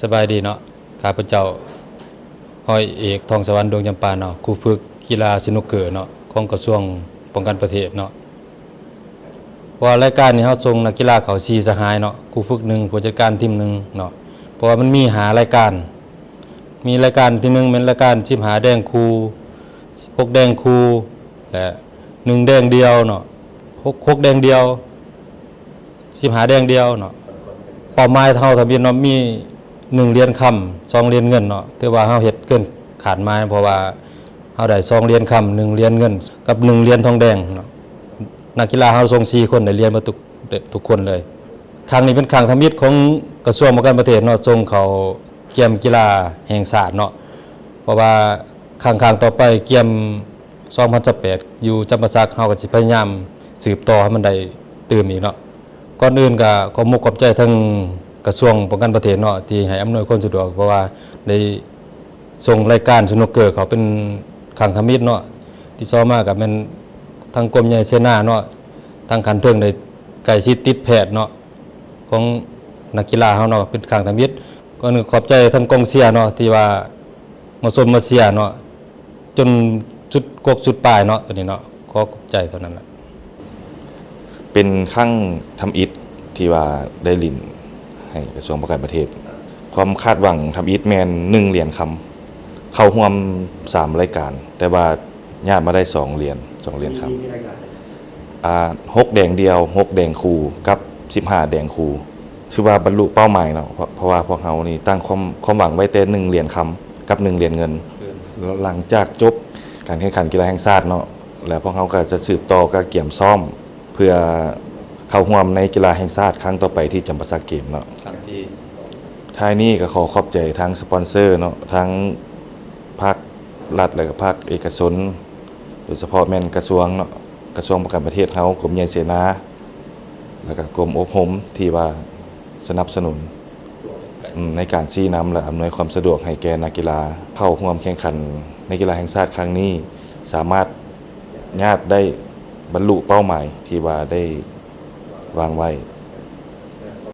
สบายดีเนาะข้าพเจ้าห้อยเอกทองสวรรค์ดวงจำปาเนาะครูฝึกกีฬาสนุกเกอร์เนาะของกระทรวงป้องกันประเทศเนาะว่ารายการนี้เฮาส่งนักกีฬาเขา4สหายเนาะครูฝึก1ผู้จัดการทีม1เนาะเพราะว่ามันมีหารายการ มีรายการที่1เป็นรายการ15แดงคู6แดงคูและ1แดงเดียวเนาะ6แดงเดียว15แดงเดียวเนาะเป้าหมายเฮาทะเบียนเนาะมี1เหรียญคำ2เหรียญเงินเนาะถือว่าเฮาเฮ็ดเกินขาดหมายเพราะว่าเฮาได้2เหรียญคำ1เหรียญเงินกับ1เหรียญทองแดงเนาะนักกีฬาเฮาส่ง4คนได้เหรียญมาทุกคนเลยครั้งนี้เป็นครั้งทำอิฐของกระทรวงป้องกันประเทศเนาะส่งเขาเกมกีฬาแห่งชาติเนาะเพราะว่าครั้งต่อไปเกม2018อยู่จำปาสักเฮาก็สิพยายามสืบต่อให้มันได้ตื่มอีกเนาะก่อนอื่นก็ขอขอบใจทั้งกระทรวงป้องกันประเทศเนาะที่ให้อำนวยความสะดวกเพราะว่าได้ส่งรายการสนุกเกอร์เขาเป็นครั้งทำอิฐเนาะที่ซ้อมมาก็แม่นทางกรมใหญ่เสนาเนาะทางขันเทิงได้ใกล้ชิดติดแพทย์เนาะของนักกีฬาเฮาเนาะเป็นครั้งทำอิฐก็นึกขอบใจทั้งกองเชียร์เนาะที่ว่ามาสมมาเชียร์เนาะจนจุดกกจุดปลายเนาะตัวนี้เนาะขอขอบใจเท่านั้นแหละเป็นครั้งทำอิฐที่ว่าได้ลิ้นให้กระทรวงป้องกันประเทศความคาดหวังทำอิฐแมน1เหรียญคำเข้าร่วม3รายการ แต่ว่าญาติมาได้2เหรียญคำ6แดงเดียว6แดงคูกับ15แดงคูถือว่าบรรลุเป้าหมายเนาะเพราะว่าพวกเรานี่ตั้งความหวังไว้แต่1เหรียญคำกับ1เหรียญเงินหลังจากจบการแข่งขันกีฬาแห่งชาติเนาะแล้วพวกเราก็จะสืบต่อกับเกี่ยมซ้อมเพื่อเข้าร่วมในกีฬาแห่งชาติครั้งต่อไปที่จำปาสักเกมเนาะครั้งที่ท้ายนี้ก็ขอขอบใจทั้งสปอนเซอร์เนาะทั้งภาครัฐและก็ภาคเอกชนโดยเฉพาะแม่นกระทรวงเนาะกระทรวงป้องกันประเทศเฮากรมใหญ่เสนาแล้วก็กรมอบรมที่ว่าสนับสนุนในการชี้นำและอำนวยความสะดวกให้แก่นักกีฬาเข้าร่วมแข่งขันในกีฬาแห่งชาติครั้งนี้สามารถญาติได้บรรลุเป้าหมายที่ว่าได้วางไว้